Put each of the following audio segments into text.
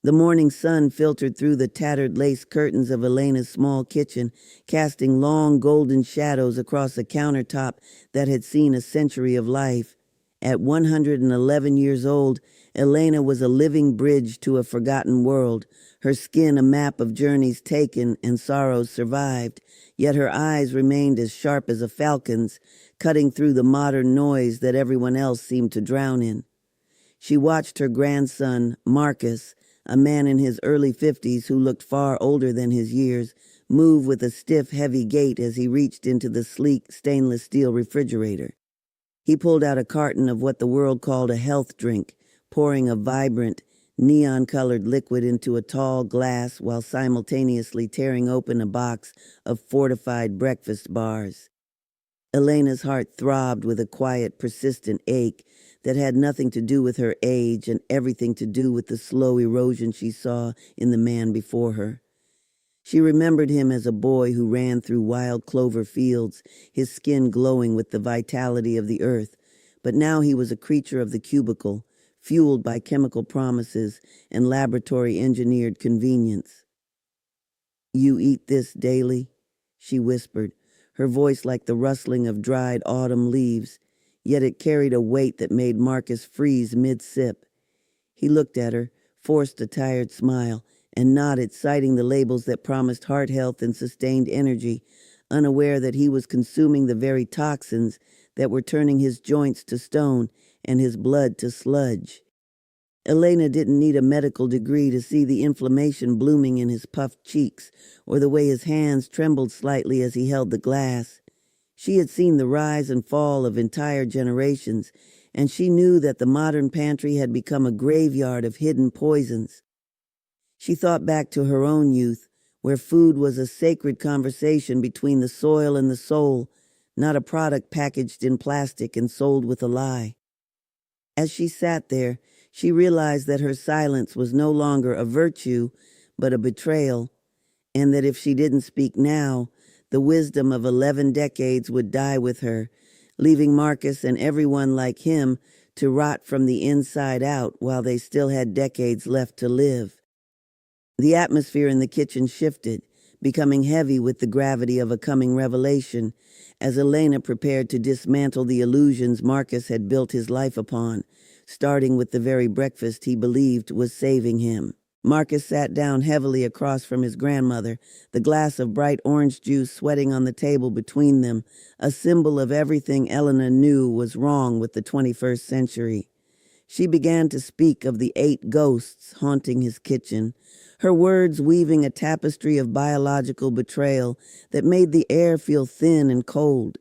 The morning sun filtered through the tattered lace curtains of Elena's small kitchen, casting long golden shadows across a countertop that had seen a century of life. At 111 years old, Elena was a living bridge to a forgotten world, her skin a map of journeys taken and sorrows survived, yet her eyes remained as sharp as a falcon's, cutting through the modern noise that everyone else seemed to drown in. She watched her grandson, Marcus, a man in his early 50s who looked far older than his years, move with a stiff, heavy gait as he reached into the sleek stainless steel refrigerator. He pulled out a carton of what the world called a health drink, pouring a vibrant, neon-colored liquid into a tall glass while simultaneously tearing open a box of fortified breakfast bars. Elena's heart throbbed with a quiet, persistent ache that had nothing to do with her age and everything to do with the slow erosion she saw in the man before her. She remembered him as a boy who ran through wild clover fields, his skin glowing with the vitality of the earth, but now he was a creature of the cubicle, fueled by chemical promises and laboratory-engineered convenience. "You eat this daily?" she whispered, her voice like the rustling of dried autumn leaves, yet it carried a weight that made Marcus freeze mid-sip. He looked at her, forced a tired smile, and nodded, citing the labels that promised heart health and sustained energy, unaware that he was consuming the very toxins that were turning his joints to stone and his blood to sludge. Elena didn't need a medical degree to see the inflammation blooming in his puffed cheeks or the way his hands trembled slightly as he held the glass. She had seen the rise and fall of entire generations, and she knew that the modern pantry had become a graveyard of hidden poisons. She thought back to her own youth, where food was a sacred conversation between the soil and the soul, not a product packaged in plastic and sold with a lie. As she sat there, she realized that her silence was no longer a virtue, but a betrayal, and that if she didn't speak now, the wisdom of 11 decades would die with her, leaving Marcus and everyone like him to rot from the inside out while they still had decades left to live. The atmosphere in the kitchen shifted, becoming heavy with the gravity of a coming revelation, as Elena prepared to dismantle the illusions Marcus had built his life upon, starting with the very breakfast he believed was saving him. Marcus sat down heavily across from his grandmother, the glass of bright orange juice sweating on the table between them, a symbol of everything Elena knew was wrong with the 21st century. She began to speak of the 8 ghosts haunting his kitchen, her words weaving a tapestry of biological betrayal that made the air feel thin and cold.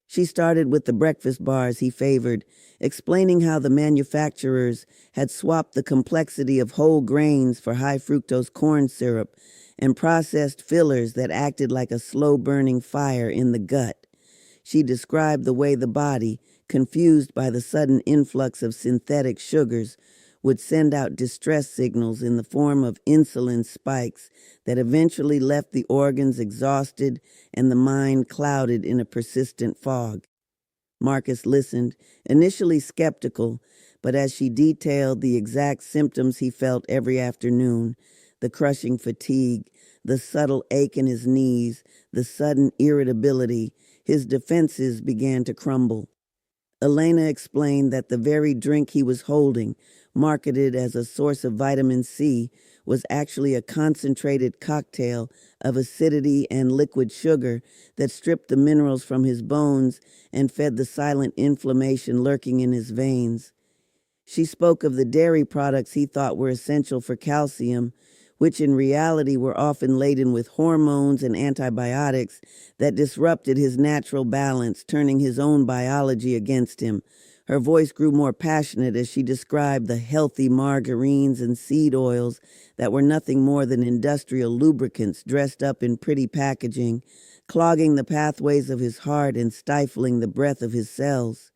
She started with the breakfast bars he favored, explaining how the manufacturers had swapped the complexity of whole grains for high-fructose corn syrup and processed fillers that acted like a slow-burning fire in the gut. She described the way the body, confused by the sudden influx of synthetic sugars, would send out distress signals in the form of insulin spikes that eventually left the organs exhausted and the mind clouded in a persistent fog. Marcus listened, initially skeptical, but as she detailed the exact symptoms he felt every afternoon, the crushing fatigue, the subtle ache in his knees, the sudden irritability, his defenses began to crumble. Elena explained that the very drink he was holding, marketed as a source of vitamin C, was actually a concentrated cocktail of acidity and liquid sugar that stripped the minerals from his bones and fed the silent inflammation lurking in his veins. She spoke of the dairy products he thought were essential for calcium, which in reality were often laden with hormones and antibiotics that disrupted his natural balance, turning his own biology against him. Her voice grew more passionate as she described the healthy margarines and seed oils that were nothing more than industrial lubricants dressed up in pretty packaging, clogging the pathways of his heart and stifling the breath of his cells.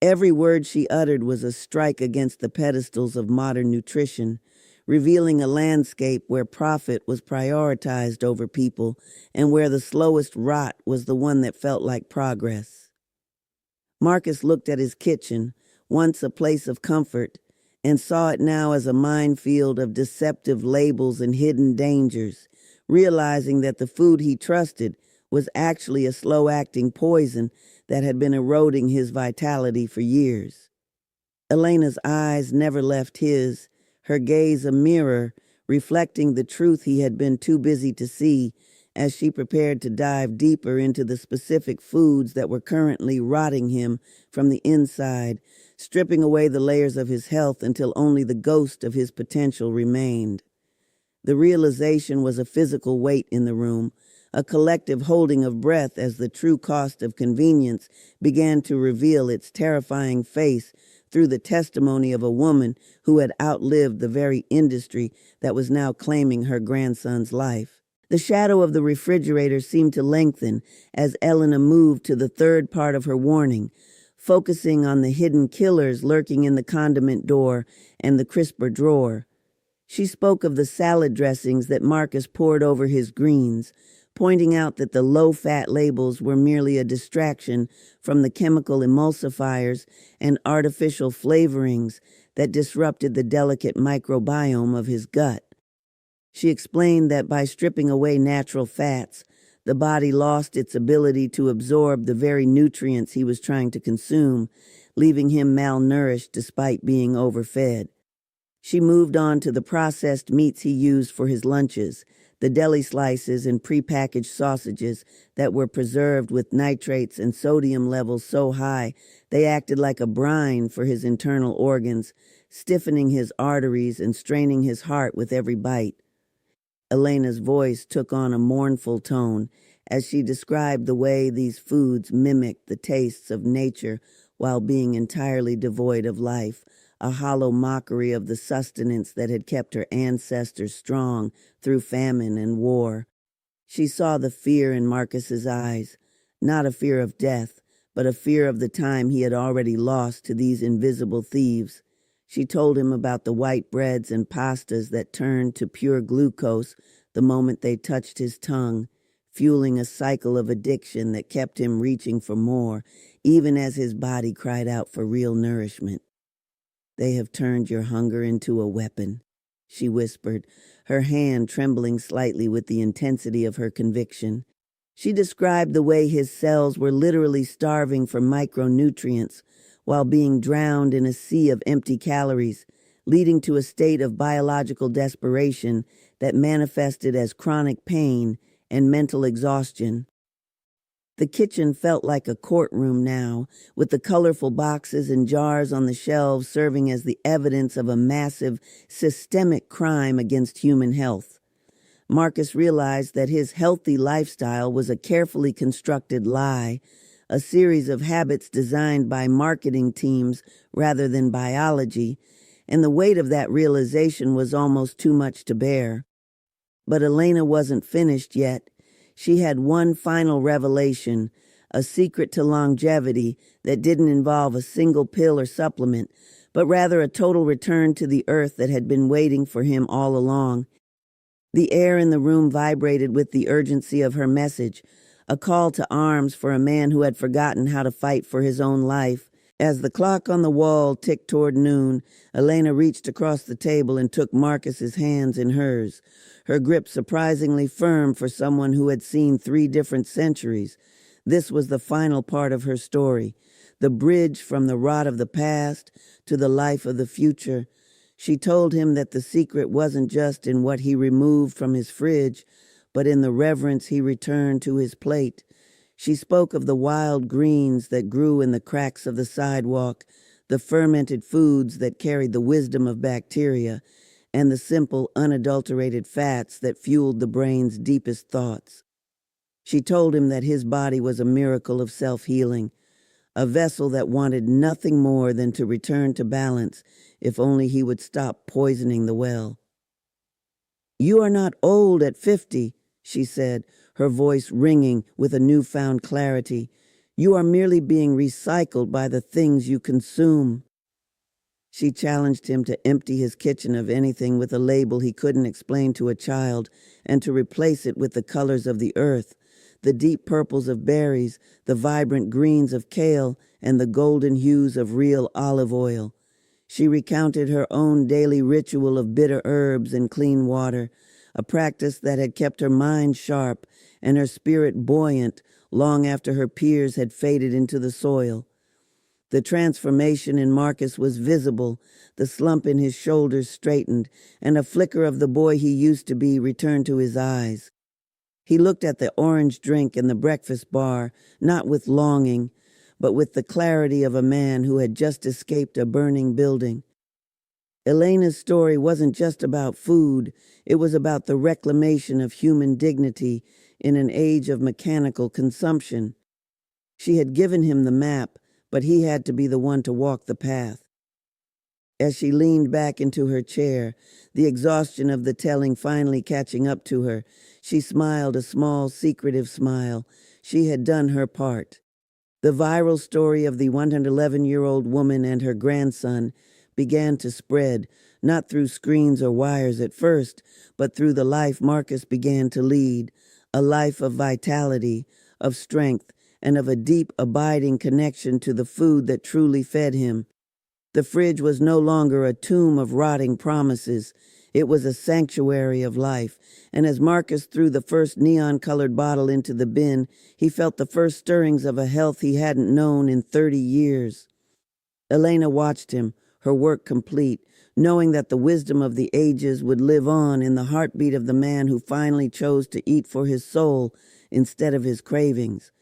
Every word she uttered was a strike against the pedestals of modern nutrition, revealing a landscape where profit was prioritized over people and where the slowest rot was the one that felt like progress. Marcus looked at his kitchen, once a place of comfort, and saw it now as a minefield of deceptive labels and hidden dangers, realizing that the food he trusted was actually a slow-acting poison that had been eroding his vitality for years. Elena's eyes never left his, her gaze a mirror, reflecting the truth he had been too busy to see as she prepared to dive deeper into the specific foods that were currently rotting him from the inside, stripping away the layers of his health until only the ghost of his potential remained. The realization was a physical weight in the room, a collective holding of breath as the true cost of convenience began to reveal its terrifying face through the testimony of a woman who had outlived the very industry that was now claiming her grandson's life. The shadow of the refrigerator seemed to lengthen as Elena moved to the third part of her warning, focusing on the hidden killers lurking in the condiment door and the crisper drawer. She spoke of the salad dressings that Marcus poured over his greens, pointing out that the low-fat labels were merely a distraction from the chemical emulsifiers and artificial flavorings that disrupted the delicate microbiome of his gut. She explained that by stripping away natural fats, the body lost its ability to absorb the very nutrients he was trying to consume, leaving him malnourished despite being overfed. She moved on to the processed meats he used for his lunches, the deli slices and prepackaged sausages that were preserved with nitrates and sodium levels so high they acted like a brine for his internal organs, stiffening his arteries and straining his heart with every bite. Elena's voice took on a mournful tone as she described the way these foods mimicked the tastes of nature while being entirely devoid of life, a hollow mockery of the sustenance that had kept her ancestors strong through famine and war. She saw the fear in Marcus's eyes, not a fear of death, but a fear of the time he had already lost to these invisible thieves. She told him about the white breads and pastas that turned to pure glucose the moment they touched his tongue, fueling a cycle of addiction that kept him reaching for more, even as his body cried out for real nourishment. "They have turned your hunger into a weapon," she whispered, her hand trembling slightly with the intensity of her conviction. She described the way his cells were literally starving for micronutrients while being drowned in a sea of empty calories, leading to a state of biological desperation that manifested as chronic pain and mental exhaustion. The kitchen felt like a courtroom now, with the colorful boxes and jars on the shelves serving as the evidence of a massive, systemic crime against human health. Marcus realized that his healthy lifestyle was a carefully constructed lie, a series of habits designed by marketing teams rather than biology, and the weight of that realization was almost too much to bear. But Elena wasn't finished yet. She had one final revelation, a secret to longevity that didn't involve a single pill or supplement, but rather a total return to the earth that had been waiting for him all along. The air in the room vibrated with the urgency of her message, a call to arms for a man who had forgotten how to fight for his own life. As the clock on the wall ticked toward noon, Elena reached across the table and took Marcus's hands in hers, her grip surprisingly firm for someone who had seen 3 different centuries. This was the final part of her story, the bridge from the rot of the past to the life of the future. She told him that the secret wasn't just in what he removed from his fridge, but in the reverence he returned to his plate. She spoke of the wild greens that grew in the cracks of the sidewalk, the fermented foods that carried the wisdom of bacteria, and the simple, unadulterated fats that fueled the brain's deepest thoughts. She told him that his body was a miracle of self-healing, a vessel that wanted nothing more than to return to balance if only he would stop poisoning the well. "You are not old at 50, she said, her voice ringing with a newfound clarity. "You are merely being recycled by the things you consume." She challenged him to empty his kitchen of anything with a label he couldn't explain to a child and to replace it with the colors of the earth, the deep purples of berries, the vibrant greens of kale, and the golden hues of real olive oil. She recounted her own daily ritual of bitter herbs and clean water, a practice that had kept her mind sharp and her spirit buoyant long after her peers had faded into the soil. The transformation in Marcus was visible, the slump in his shoulders straightened, and a flicker of the boy he used to be returned to his eyes. He looked at the orange drink and the breakfast bar, not with longing, but with the clarity of a man who had just escaped a burning building. Elena's story wasn't just about food, it was about the reclamation of human dignity in an age of mechanical consumption. She had given him the map, but he had to be the one to walk the path. As she leaned back into her chair, the exhaustion of the telling finally catching up to her, she smiled a small, secretive smile. She had done her part. The viral story of the 111-year-old woman and her grandson began to spread, not through screens or wires at first, but through the life Marcus began to lead, a life of vitality, of strength, and of a deep, abiding connection to the food that truly fed him. The fridge was no longer a tomb of rotting promises. It was a sanctuary of life, and as Marcus threw the first neon-colored bottle into the bin, he felt the first stirrings of a health he hadn't known in 30 years. Elena watched him, her work complete, knowing that the wisdom of the ages would live on in the heartbeat of the man who finally chose to eat for his soul instead of his cravings.